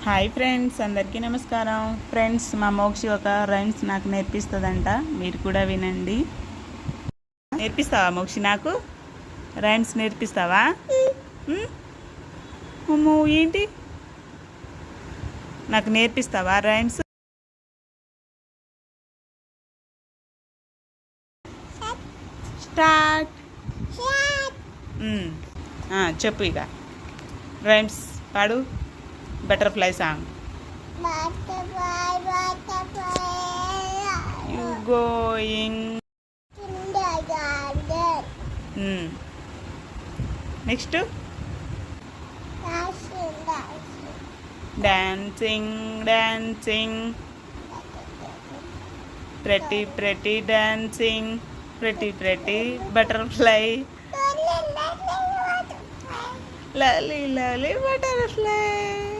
Hi friends, అందరికీ నమస్కారం. Friends, మా మోక్షి ఒక రైమ్స్ నాకు నేర్పిస్తుందంట. మీరు కూడా వినండి. నేర్పిస్తావా మోక్షి? నాకు రైమ్స్ నేర్పిస్తావా? అమ్మో, ఏంటి? నాకు నేర్పిస్తావా రైమ్స్? స్టార్ట్. చెప్పు ఇక రైమ్స్ పాడు. Butterfly song. You going? Next. Dancing, dancing. Pretty, pretty dancing. Pretty, pretty butterfly. Lovely, lovely butterfly.